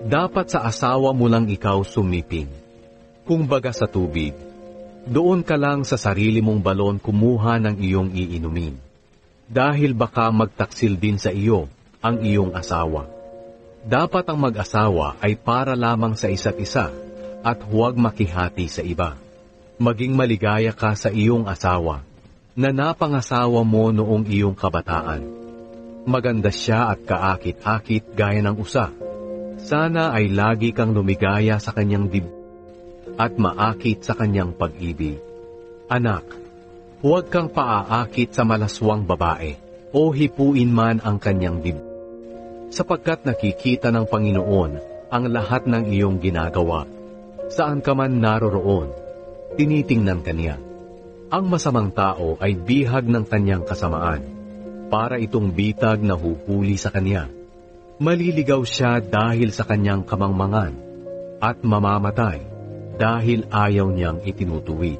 Dapat sa asawa mo lang ikaw sumiping. Kung baga sa tubig, doon ka lang sa sarili mong balon kumuha ng iyong iinumin. Dahil baka magtaksil din sa iyo ang iyong asawa. Dapat ang mag-asawa ay para lamang sa isa't isa at huwag makihati sa iba. Maging maligaya ka sa iyong asawa na napangasawa mo noong iyong kabataan. Maganda siya at kaakit-akit gaya ng usa. Sana ay lagi kang lumigaya sa kanyang dibdib at maakit sa kanyang pag-ibig. Anak, huwag kang paaakit sa malaswang babae o hipuin man ang kanyang dibdib. Sapagkat nakikita ng Panginoon ang lahat ng iyong ginagawa. Saan ka man naroroon, tinitingnan kaniya. Ang masamang tao ay bihag ng kanyang kasamaan, para itong bitag na huhuli sa kanya. Maliligaw siya dahil sa kanyang kamangmangan, at mamamatay dahil ayaw niyang itinutuwid.